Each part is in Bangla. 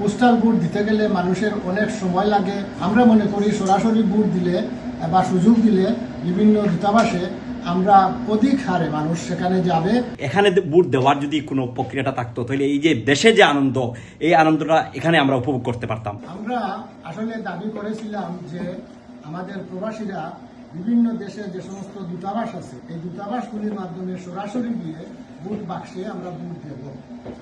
পোস্টাল ভোট দিতে গেলে মানুষের অনেক সময় লাগে। আমরা মনে করি সরাসরি ভোট দিলে বা সুযোগ দিলে বিভিন্ন দূতাবাসে আমরা অধিক হারে মানুষ সেখানে যাবে। এখানে ভোট দেওয়ার যদি কোনো প্রক্রিয়াটা থাকতো তাহলে এই যে দেশে যে আনন্দ, এই আনন্দটা এখানে আমরা উপভোগ করতে পারতাম। আমরা আসলে দাবি করেছিলাম যে আমাদের প্রবাসীরা বিভিন্ন দেশে যে সমস্ত দূতাবাস আছে এই দূতাবাসগুলির মাধ্যমে সরাসরি গিয়ে ভোট বাক্সে আমরা ভোট দেব,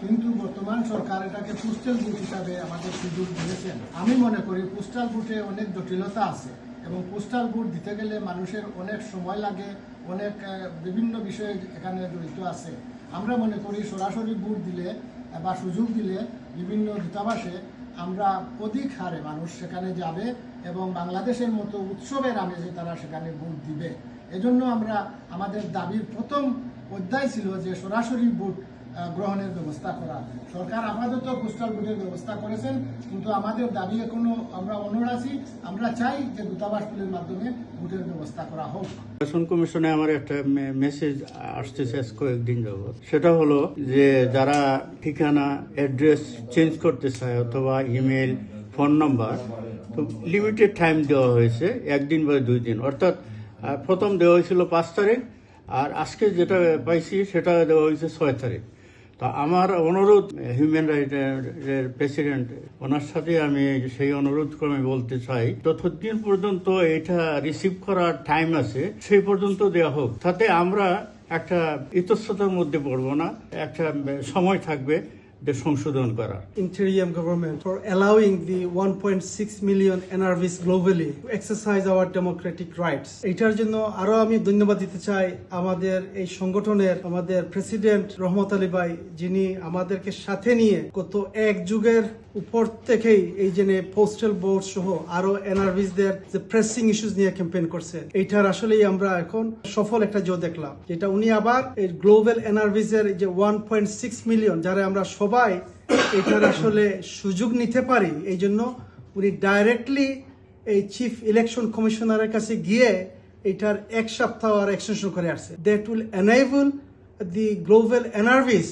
কিন্তু বর্তমান সরকার এটাকে পোস্টাল ভোট হিসাবে আমাদের সুযোগ দিয়েছেন। আমি মনে করি পোস্টাল ভোটে অনেক জটিলতা আছে এবং পোস্টাল ভোট দিতে গেলে মানুষের অনেক সময় লাগে, অনেক বিভিন্ন বিষয় এখানে জড়িত আছে। আমরা মনে করি সরাসরি ভোট দিলে বা সুযোগ দিলে বিভিন্ন দূতাবাসে আমরা অধিক হারে মানুষ সেখানে যাবে এবং বাংলাদেশের মতো উৎসবের আমেজে তারা সেখানে ভোট দিবে। এজন্য আমরা আমাদের দাবির প্রথম অধ্যায় ছিল যে সরাসরি ভোট গ্রহণের ব্যবস্থা করা। সরকার আপাতত পোস্টাল ভোটের ব্যবস্থা করেছেন, কিন্তু আমাদের দাবি এখনো আমরা অনড় আছি। আমরা চাই যে দূতাবাসগুলির মাধ্যমে ভোটের ব্যবস্থা করা হোক। নির্বাচন কমিশনে আমার একটা মেসেজ আসতেছে কয়েকদিন যাবত, সেটা হলো যে যারা ঠিকানা অ্যাড্রেস চেঞ্জ করতে চায় অথবা ইমেল ফোন নাম্বার, তো লিমিটেড টাইম দেওয়া হয়েছে, 1 দিন বা 2 দিন। অর্থাৎ প্রথম দেওয়া হয়েছিল 5 তারিখ, আর আজকে যেটা পাইছি সেটা দেওয়া হয়েছে 6 তারিখ। তো আমার অনুরোধ হিউম্যান রাইটের প্রেসিডেন্ট, ওনার সাথে আমি সেই অনুরোধ ক্রমে বলতে চাই, ততদিন পর্যন্ত এটা রিসিভ করার টাইম আছে সেই পর্যন্ত দেওয়া হোক, তাতে আমরা একটা ইতস্ততার মধ্যে পড়বো না, একটা সময় থাকবে সংশোধন করা। Interim government for allowing the 1.6 million NRVs globally to exercise our democratic rights. এটার জন্য আরো আমি ধন্যবাদ দিতে চাই আমাদের এই সংগঠনের আমাদের প্রেসিডেন্ট রহমত আলী ভাই, যিনি আমাদেরকে সাথে নিয়ে গত 1 যুগের উপর থেকেই এই যে পোস্টাল ভোট সহ আরো NRVs দের যে প্রেসিং ইস্যুস নিয়ে ক্যাম্পেইন করছে, এইটার আসলেই আমরা এখন সফল একটা জয় দেখলাম, যেটা উনি আবার এই গ্লোবাল NRVs এর যে 1.6 মিলিয়ন যারা আমরা সবাই এটার আসলে সুযোগ নিতে পারি, এই জন্য উনি ডাইরেক্টলি এই চিফ ইলেকশন কমিশনারের কাছে গিয়ে এটার 1 সপ্তাহ আর এক্সটেনশন করে আসছে। That will enable the global NRVs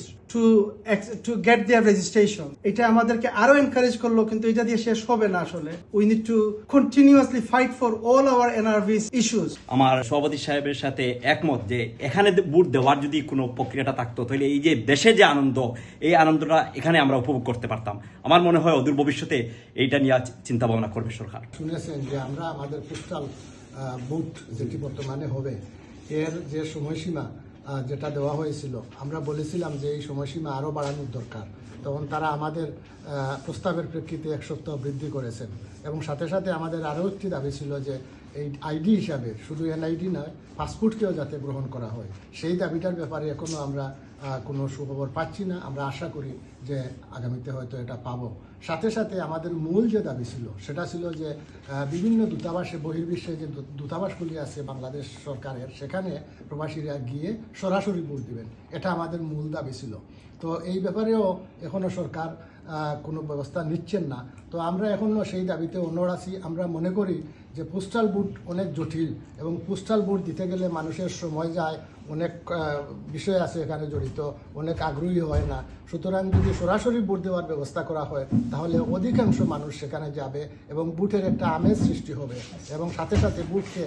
to get their registration. এটা আমাদেরকে আরো এনকারেজ করলো, কিন্তু এটা দিয়ে শেষ হবে না। আসলে we need to continuously fight for all our NRVs issues. আমার সভাপতি সাহেবের সাথে একমত যে এখানে ভোট দেওয়ার যদি কোনো প্রক্রিয়াটা থাকতো তাহলে এই যে দেশে যে আনন্দ, এই আনন্দটা এখানে আমরা উপভোগ করতে পারতাম। আমার মনে হয় অদূর ভবিষ্যতে এইটা নিয়ে চিন্তা ভাবনা করবে সরকার। শুনেছেন যে আমরা আমাদের পোস্টাল ভোট যেটি বর্তমানে হবে এর যে সময়সীমা যেটা দেওয়া হয়েছিল, আমরা বলেছিলাম যে এই সময়সীমা আরও বাড়ানোর দরকার। তখন তারা আমাদের প্রস্তাবের প্রেক্ষিতে 1 সপ্তাহ বৃদ্ধি করেছেন এবং সাথে সাথে আমাদের আরও একটি দাবি ছিল যে এই আইডি হিসাবে শুধু NID নয়, পাসপোর্টকেও যাতে গ্রহণ করা হয়। সেই দাবিটার ব্যাপারে এখনও আমরা কোনো সুখবর পাচ্ছি না। আমরা আশা করি যে আগামীতে হয়তো এটা পাবো। সাথে সাথে আমাদের মূল যে দাবি ছিল সেটা ছিল যে বিভিন্ন দূতাবাসে বহির্বিশ্বে যে দূতাবাসগুলি আছে বাংলাদেশ সরকারের, সেখানে প্রবাসীরা গিয়ে সরাসরি ভোট দিবেন। এটা আমাদের মূল দাবি ছিল। তো এই ব্যাপারেও এখনও সরকার কোনো ব্যবস্থা নিচ্ছেন না। তো আমরা এখনও সেই দাবিতে অনড় আছি। আমরা মনে করি যে পোস্টাল ভোট অনেক জটিল এবং পোস্টাল ভোট দিতে গেলে মানুষের সময় যায়, অনেক বিষয় আছে এখানে জড়িত, অনেক আগ্রহী হয় না। সুতরাং যদি সরাসরি ভোট দেওয়ার ব্যবস্থা করা হয় তাহলে অধিকাংশ মানুষ সেখানে যাবে এবং ভোটের একটা আমেজ সৃষ্টি হবে এবং সাথে সাথে ভোটকে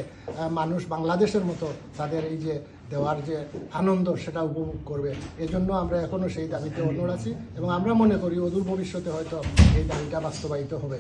মানুষ বাংলাদেশের মতো তাদের এই যে দেওয়ার যে আনন্দ সেটা উপভোগ করবে। এজন্য আমরা এখনও সেই দাবিতে অনড় আছি এবং আমরা মনে করি অদূর ভবিষ্যতে হয়তো এই দাবিটা বাস্তবায়িত হবে।